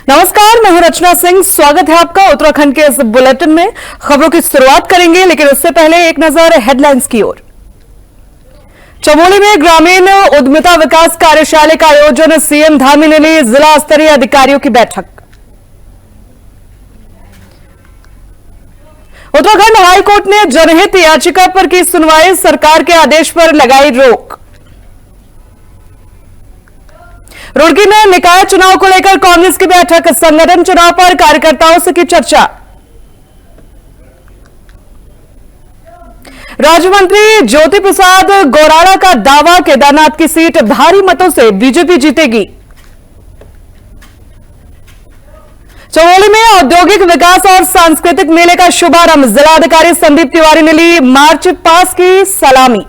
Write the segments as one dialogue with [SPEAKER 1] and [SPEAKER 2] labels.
[SPEAKER 1] नमस्कार, मैं हूं रचना सिंह। स्वागत है आपका उत्तराखंड के इस बुलेटिन में। खबरों की शुरुआत करेंगे, लेकिन उससे पहले एक नजर हेडलाइंस की ओर। चमोली में ग्रामीण उद्यमिता विकास कार्यशाला का आयोजन, सीएम धामी ने ली जिला स्तरीय अधिकारियों की बैठक। उत्तराखंड हाईकोर्ट ने जनहित याचिका पर की सुनवाई, सरकार के आदेश पर लगाई रोक। रुड़की में निकाय चुनाव को लेकर कांग्रेस की बैठक, संगठन चुनाव पर कार्यकर्ताओं से की चर्चा। राज्य मंत्री ज्योति प्रसाद गौराड़ा का दावा, केदारनाथ की सीट भारी मतों से बीजेपी जीतेगी। चमोली में औद्योगिक विकास और सांस्कृतिक मेले का शुभारंभ, जिलाधिकारी संदीप तिवारी ने ली मार्च पास की सलामी।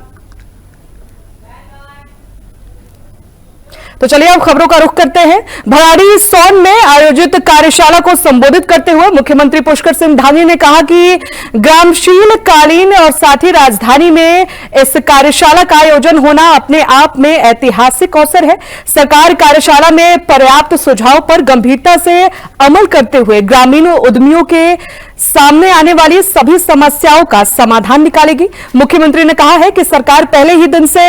[SPEAKER 1] तो चलिए अब खबरों का रुख करते हैं। भराड़ी सोन में आयोजित कार्यशाला को संबोधित करते हुए मुख्यमंत्री पुष्कर सिंह धामी ने कहा कि ग्रामशील कालीन और साथ ही राजधानी में इस कार्यशाला का आयोजन होना अपने आप में ऐतिहासिक अवसर है। सरकार कार्यशाला में पर्याप्त सुझाव पर गंभीरता से अमल करते हुए ग्रामीण उद्यमियों के सामने आने वाली सभी समस्याओं का समाधान निकालेगी। मुख्यमंत्री ने कहा है कि सरकार पहले ही दिन से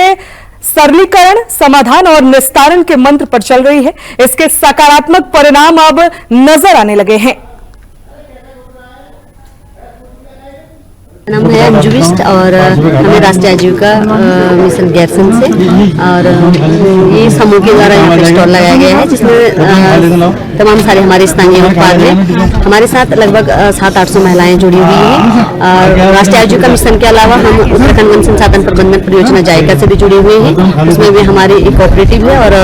[SPEAKER 1] सरलीकरण, समाधान और निस्तारण के मंत्र पर चल रही है। इसके सकारात्मक परिणाम अब नजर आने लगे हैं।
[SPEAKER 2] नाम है अंजू बिष्ट और हमें राष्ट्रीय आजीविका मिशन गैरसन से और ये समूह के द्वारा यहाँ पर स्टॉल लगाया गया है, जिसमें तमाम सारे हमारे स्थानीय उत्पाद हैं। हमारे साथ लगभग 700-800 महिलाएं जुड़ी हुई हैं और राष्ट्रीय आजीविका मिशन के अलावा हम उत्तराखंड वन संसाधन प्रबंधन परियोजना जायका से भी जुड़े हुए हैं। उसमें भी हमारी एक कोऑपरेटिव है और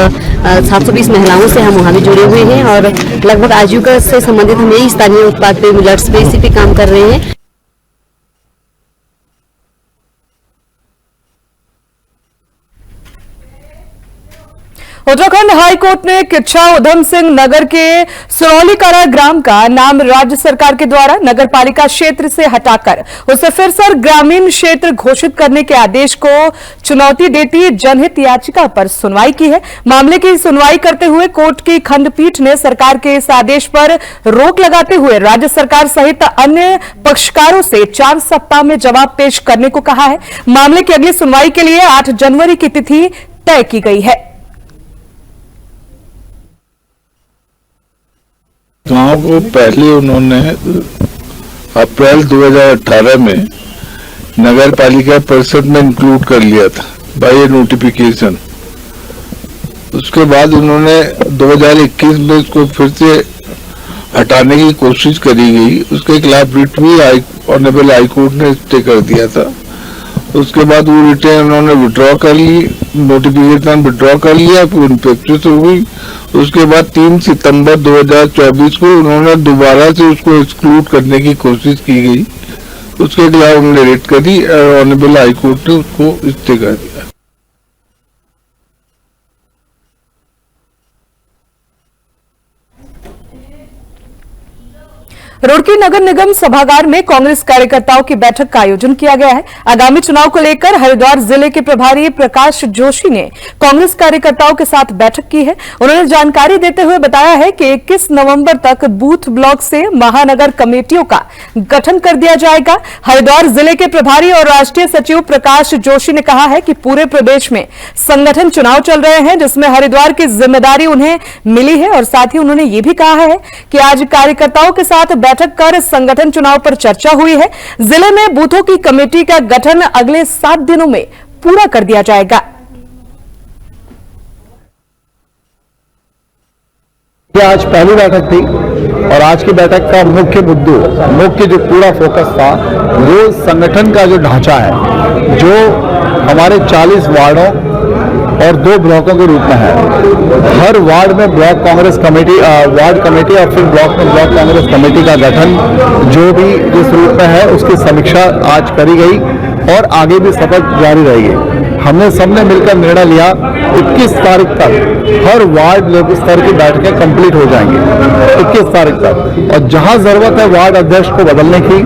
[SPEAKER 2] 720 महिलाओं से हम वहाँ भी जुड़े हुए हैं और लगभग आजीविका से संबंधित हम यही स्थानीय उत्पाद पे, मिलट्स पे, इसी पे काम कर रहे हैं।
[SPEAKER 1] उत्तराखंड हाईकोर्ट ने किच्छा उधम सिंह नगर के सुरौली कला ग्राम का नाम राज्य सरकार के द्वारा नगर पालिका क्षेत्र से हटाकर उसे फिर से ग्रामीण क्षेत्र घोषित करने के आदेश को चुनौती देती जनहित याचिका पर सुनवाई की है। मामले की सुनवाई करते हुए कोर्ट की खंडपीठ ने सरकार के इस आदेश पर रोक लगाते हुए राज्य सरकार सहित अन्य पक्षकारों से 4 सप्ताह में जवाब पेश करने को कहा है। मामले की अगली सुनवाई के लिए 8 जनवरी की तिथि तय की गई है।
[SPEAKER 3] चुनाव को पहले उन्होंने अप्रैल 2018 में नगर पालिका परिषद में इंक्लूड कर लिया था बाय नोटिफिकेशन। उसके बाद उन्होंने 2021 में इसको फिर से हटाने की कोशिश करी गई। उसके खिलाफ रिट भी ऑनरेबल हाईकोर्ट ने स्टे कर दिया था। उसके बाद वो रिटेन उन्होंने विड्रॉ कर ली, नोटिफिकेशन विड्रॉ कर लिया, फिर इनफेक्शन हो गई। उसके बाद 3 सितंबर 2024 को उन्होंने दोबारा से उसको एक्सक्लूड करने की कोशिश की गई। उसके खिलाफ उन्होंने रिट करी और ऑनरेबल हाईकोर्ट ने उसको स्टे कर दिया।
[SPEAKER 1] रुड़की नगर निगम सभागार में कांग्रेस कार्यकर्ताओं की बैठक का आयोजन किया गया है। आगामी चुनाव को लेकर हरिद्वार जिले के प्रभारी प्रकाश जोशी ने कांग्रेस कार्यकर्ताओं के साथ बैठक की है। उन्होंने जानकारी देते हुए बताया है कि 21 नवंबर तक बूथ ब्लॉक से महानगर कमेटियों का गठन कर दिया जाएगा। हरिद्वार जिले के प्रभारी और राष्ट्रीय सचिव प्रकाश जोशी ने कहा है कि पूरे प्रदेश में संगठन चुनाव चल रहे हैं, जिसमें हरिद्वार की जिम्मेदारी उन्हें मिली है और साथ ही उन्होंने ये भी कहा है कि आज कार्यकर्ताओं के साथ बैठक कर संगठन चुनाव पर चर्चा हुई है। जिले में बूथों की कमेटी का गठन अगले 7 दिनों में पूरा कर दिया जाएगा।
[SPEAKER 4] ये आज पहली बैठक थी और आज की बैठक का मुख्य जो पूरा फोकस था वो संगठन का जो ढांचा है, जो हमारे 40 वार्डों और 2 ब्लॉकों के रूप में है। हर वार्ड में block Congress committee, ward committee और फिर ब्लॉक में ब्लॉक कांग्रेस कमेटी का गठन जो भी जिस रूप में है उसकी समीक्षा आज करी गई और आगे भी शपथ जारी रहेगी। हमने सबने मिलकर निर्णय लिया 21 तारीख तक हर वार्ड लेवल स्तर की बैठकें कंप्लीट हो जाएंगी 21 तारीख तक। और जहां जरूरत है वार्ड अध्यक्ष को बदलने की,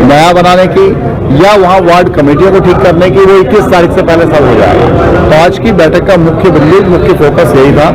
[SPEAKER 4] नया बनाने की या वहां वार्ड कमेटियों को ठीक करने की, वो 21 तारीख से पहले सब हो जाएगा। तो आज की बैठक का मुख्य फोकस यही था।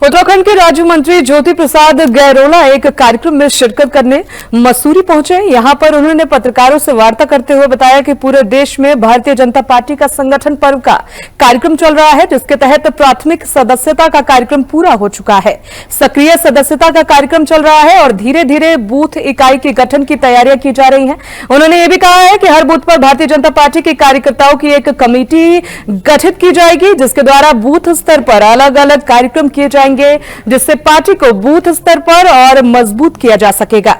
[SPEAKER 1] उत्तराखंड के राज्य मंत्री ज्योति प्रसाद गैरोला एक कार्यक्रम में शिरकत करने मसूरी पहुंचे। यहां पर उन्होंने पत्रकारों से वार्ता करते हुए बताया कि पूरे देश में भारतीय जनता पार्टी का संगठन पर्व का कार्यक्रम चल रहा है, जिसके तहत प्राथमिक सदस्यता का कार्यक्रम पूरा हो चुका है। सक्रिय सदस्यता का कार्यक्रम चल रहा है और धीरे धीरे बूथ इकाई के गठन की तैयारियां की जा रही हैं। उन्होंने ये भी कहा है कि हर बूथ पर भारतीय जनता पार्टी के कार्यकर्ताओं की एक कमेटी गठित की जाएगी, जिसके द्वारा बूथ स्तर पर अलग अलग कार्यक्रम किए जाएंगे, जिससे पार्टी को बूथ स्तर पर और मजबूत किया जा सकेगा।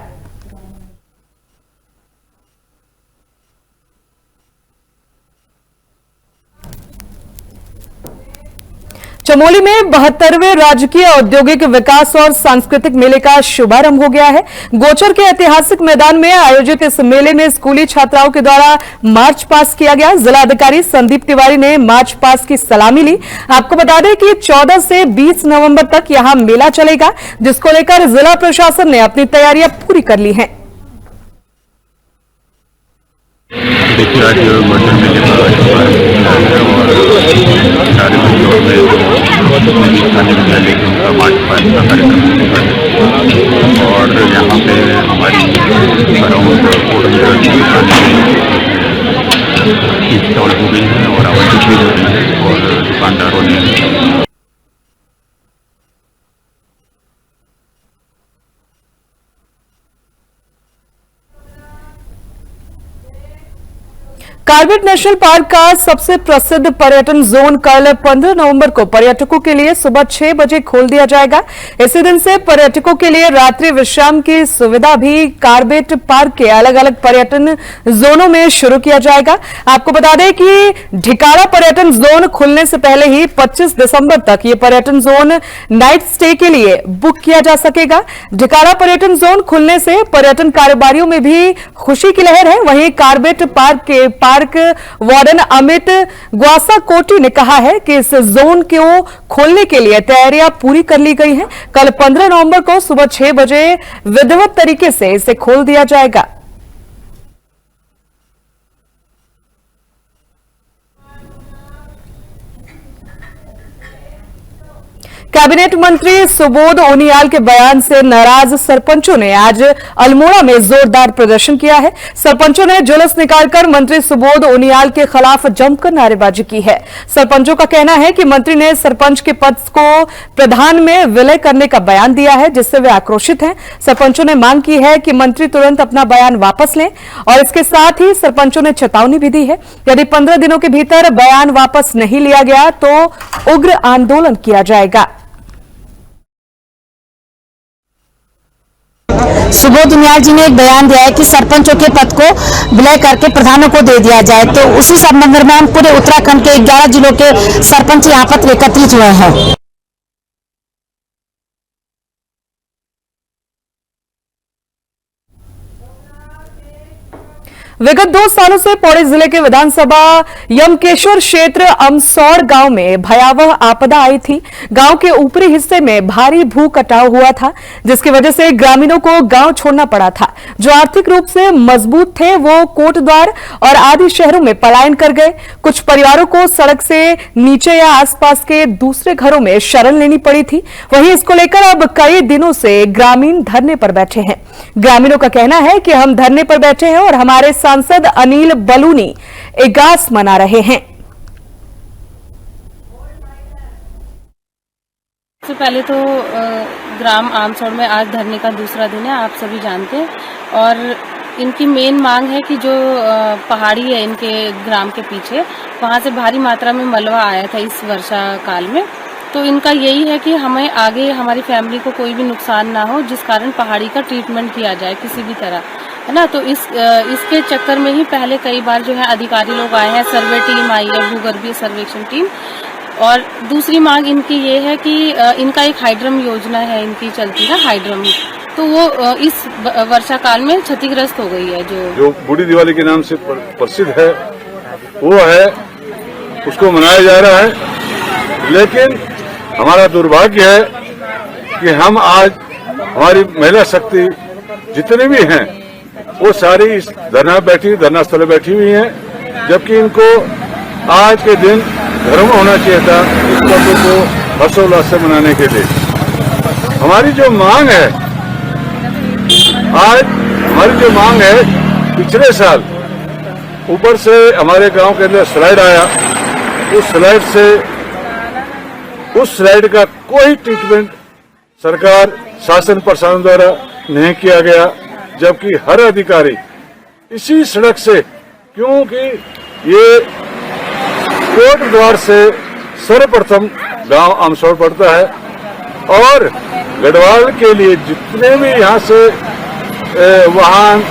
[SPEAKER 1] चमोली में 72वें राजकीय औद्योगिक विकास और सांस्कृतिक मेले का शुभारंभ हो गया है। गोचर के ऐतिहासिक मैदान में आयोजित इस मेले में स्कूली छात्राओं के द्वारा मार्च पास्ट किया गया। जिलाधिकारी संदीप तिवारी ने मार्च पास्ट की सलामी ली। आपको बता दें कि 14 से 20 नवंबर तक यहां मेला चलेगा, जिसको लेकर जिला प्रशासन ने अपनी तैयारियां पूरी कर ली हैं।
[SPEAKER 5] देखिए, आज गोचर मेले का सारे बच्चों में स्थानीय विद्यालय के उनका मार्च पास्ट का कार्यक्रम होगा और यहाँ पे हमारी अराउंड 400 स्टॉल हो गई है और आवंटित भी हो रही है और दुकानदारों ने
[SPEAKER 1] कार्बेट नेशनल पार्क का सबसे प्रसिद्ध पर्यटन जोन कल 15 नवंबर को पर्यटकों के लिए सुबह 6 बजे खोल दिया जाएगा। इसी दिन से पर्यटकों के लिए रात्रि विश्राम की सुविधा भी कार्बेट पार्क के अलग अलग पर्यटन जोनों में शुरू किया जाएगा। आपको बता दें कि ढिकाड़ा पर्यटन जोन खुलने से पहले ही 25 दिसंबर तक ये पर्यटन जोन नाइट स्टे के लिए बुक किया जा सकेगा। ढिकाड़ा पर्यटन जोन खुलने से पर्यटन कारोबारियों में भी खुशी की लहर है। वहीं कार्बेट पार्क के पार्क वार्डन अमित ग्वासाकोटी ने कहा है कि इस जोन को खोलने के लिए तैयारियां पूरी कर ली गई हैं। कल 15 नवंबर को सुबह 6 बजे विधिवत तरीके से इसे खोल दिया जाएगा। कैबिनेट मंत्री सुबोध उनियाल के बयान से नाराज सरपंचों ने आज अल्मोड़ा में जोरदार प्रदर्शन किया है। सरपंचों ने जुलूस निकालकर मंत्री सुबोध उनियाल के खिलाफ जमकर नारेबाजी की है। सरपंचों का कहना है कि मंत्री ने सरपंच के पद को प्रधान में विलय करने का बयान दिया है, जिससे वे आक्रोशित हैं। सरपंचों ने मांग की है कि मंत्री तुरंत अपना बयान वापस लें और इसके साथ ही सरपंचों ने चेतावनी भी दी है, यदि 15 दिनों के भीतर बयान वापस नहीं लिया गया तो उग्र आंदोलन किया जाएगा।
[SPEAKER 6] सुबोध उनियाल जी ने एक बयान दिया है कि सरपंचों के पद को विलय करके प्रधानों को दे दिया जाए, तो उसी संबंध में हम पूरे उत्तराखंड के 11 जिलों के सरपंच यहाँ पर एकत्रित हुए हैं।
[SPEAKER 1] विगत 2 सालों से पौड़ी जिले के विधानसभा यमकेश्वर क्षेत्र अमसौड़ गांव में भयावह आपदा आई थी। गांव के ऊपरी हिस्से में भारी भू कटाव हुआ था, जिसकी वजह से ग्रामीणों को गांव छोड़ना पड़ा था। जो आर्थिक रूप से मजबूत थे वो कोटद्वार और आदि शहरों में पलायन कर गए। कुछ परिवारों को सड़क से नीचे या आसपास के दूसरे घरों में शरण लेनी पड़ी थी। वहीं इसको लेकर अब कई दिनों से ग्रामीण धरने पर बैठे हैं। ग्रामीणों का कहना है कि हम धरने पर बैठे हैं और हमारे सांसद अनिल बलूनी इगास मना रहे हैं।
[SPEAKER 7] सबसे पहले तो ग्राम आमसौड़ में आज धरने का दूसरा दिन है, आप सभी जानते हैं। और इनकी मेन मांग है कि जो पहाड़ी है इनके ग्राम के पीछे, वहाँ से भारी मात्रा में मलबा आया था इस वर्षा काल में। तो इनका यही है कि हमें आगे हमारी फैमिली को कोई भी नुकसान ना हो, जिस कारण पहाड़ी का ट्रीटमेंट किया जाए किसी भी तरह, है ना। तो इसके चक्कर में ही पहले कई बार जो है अधिकारी लोग आए हैं, सर्वे टीम आई है, भूगर्भीय सर्वेक्षण टीम। और दूसरी मांग इनकी ये है कि इनका एक हाइड्रम योजना है इनकी चलती है हाइड्रम, तो वो इस वर्षा काल में क्षतिग्रस्त हो गई है। जो
[SPEAKER 8] बूढ़ी दिवाली के नाम से प्रसिद्ध है वो है, उसको मनाया जा रहा है। लेकिन हमारा दुर्भाग्य है कि हम आज हमारी महिला शक्ति जितने भी हैं वो सारी इस धरना स्थल बैठी हुई हैं, जबकि इनको आज के दिन घरों में होना चाहिए था इस पर्व को हर्षोल्लास से मनाने के लिए। हमारी जो मांग है, आज हमारी जो मांग है, पिछले साल ऊपर से हमारे गांव के अंदर स्लाइड आया, उस स्लाइड का कोई ट्रीटमेंट सरकार शासन प्रशासन द्वारा नहीं किया गया, जबकि हर अधिकारी इसी सड़क से, क्योंकि ये कोट द्वार से सर्वप्रथम गांव आमसौड़ पड़ता है और गढ़वाल के लिए जितने भी यहाँ से वाहन,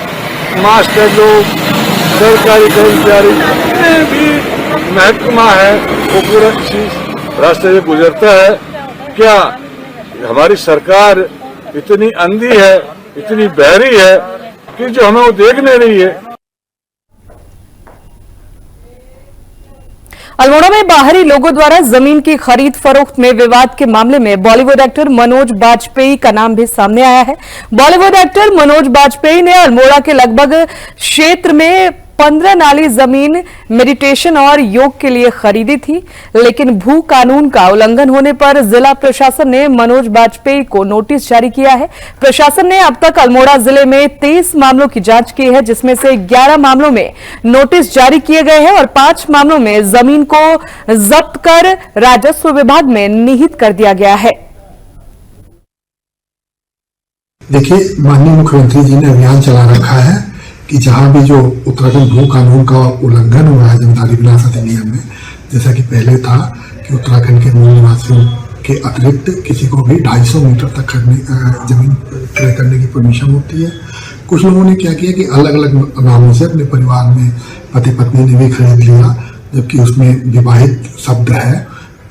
[SPEAKER 8] मास्टर लोग, सरकारी कर्मचारी, जितने भी महकमा है, वो पूरा इसी रास्ते से गुजरता है। क्या हमारी सरकार इतनी अंधी है, इतनी बहरी है कि जो हमें वो देख नहीं रही है?
[SPEAKER 1] अल्मोड़ा में बाहरी लोगों द्वारा जमीन की खरीद फरोख्त में विवाद के मामले में बॉलीवुड एक्टर मनोज बाजपेयी का नाम भी सामने आया है। बॉलीवुड एक्टर मनोज बाजपेयी ने अल्मोड़ा के लगभग क्षेत्र में 15 नाली जमीन मेडिटेशन और योग के लिए खरीदी थी, लेकिन भू कानून का उल्लंघन होने पर जिला प्रशासन ने मनोज बाजपेयी को नोटिस जारी किया है। प्रशासन ने अब तक अल्मोड़ा जिले में 23 मामलों की जांच की है, जिसमें से 11 मामलों में नोटिस जारी किए गए हैं और 5 मामलों में जमीन को जब्त कर राजस्व विभाग में निहित कर दिया गया है।
[SPEAKER 9] देखिए, माननीय मुख्यमंत्री जी ने अभियान चला रखा है कि जहां भी जो उत्तराखंड भू कानून का उल्लंघन हुआ है जमींदारी विनाश अधिनियम में, जैसा कि पहले था कि उत्तराखंड के मूल निवासियों के अतिरिक्त किसी को भी 250 मीटर तक जमीन क्रय करने की परमिशन होती है। कुछ लोगों ने क्या किया कि अलग अलग नामों से अपने परिवार में पति पत्नी ने भी खरीद लिया, जबकि उसमें विवाहित शब्द है,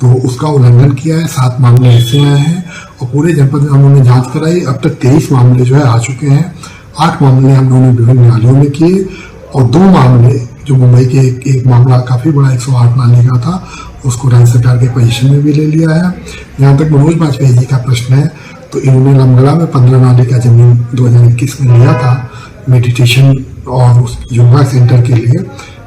[SPEAKER 9] तो उसका उल्लंघन किया है। 7 मामले ऐसे आए हैं और पूरे जनपद में हम लोगों ने जांच कराई। अब तक 23 मामले जो है आ चुके हैं। 8 मामले हम लोगों ने विभिन्न न्यायालयों में किए और 2 मामले जो मुंबई के एक मामला काफी बड़ा 108 नाली का था, उसको राज्य सरकार के पोजीशन में भी ले लिया है। जहां तक मनोज बाजपेयी जी का प्रश्न है, तो इन्होंने लमगड़ा में 15 नाली का जमीन 2021 में लिया था मेडिटेशन और उस योगा सेंटर के लिए,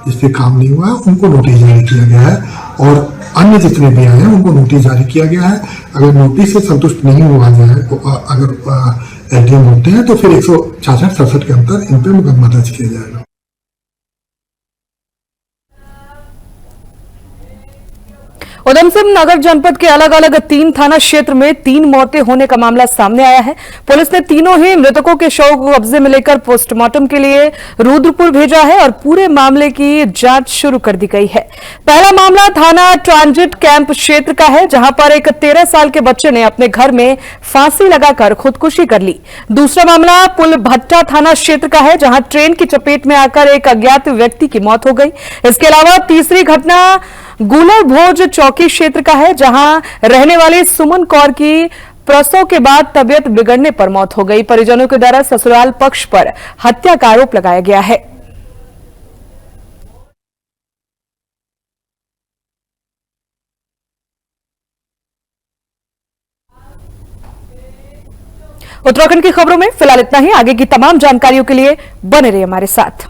[SPEAKER 9] जिस पे काम नहीं हुआ है, उनको नोटिस जारी किया गया है और अन्य जितने भी आए हैं उनको नोटिस जारी किया गया है। अगर नोटिस से संतुष्ट नहीं हुआ जाए, अगर एलडीएम होते हैं, तो फिर 166-67 के अंतर इन पे मुकदमा दर्ज किया जाएगा।
[SPEAKER 1] उधमसिंह नगर जनपद के अलग अलग 3 थाना क्षेत्र में 3 मौतें होने का मामला सामने आया है। पुलिस ने तीनों ही मृतकों के शव को कब्जे में लेकर पोस्टमार्टम के लिए रुद्रपुर भेजा है और पूरे मामले की जांच शुरू कर दी गई है। पहला मामला थाना ट्रांजिट कैंप क्षेत्र का है, जहां पर एक 13 साल के बच्चे ने अपने घर में फांसी लगाकर खुदकुशी कर ली। दूसरा मामला पुल भट्टा थाना क्षेत्र का है, जहां ट्रेन की चपेट में आकर एक अज्ञात व्यक्ति की मौत हो गई। इसके अलावा तीसरी घटना गुलर भोज चौकी क्षेत्र का है, जहां रहने वाले सुमन कौर की प्रसव के बाद तबियत बिगड़ने पर मौत हो गई। परिजनों के द्वारा ससुराल पक्ष पर हत्या का आरोप लगाया गया है। उत्तराखंड की खबरों में फिलहाल इतना ही। आगे की तमाम जानकारियों के लिए बने रहिए हमारे साथ।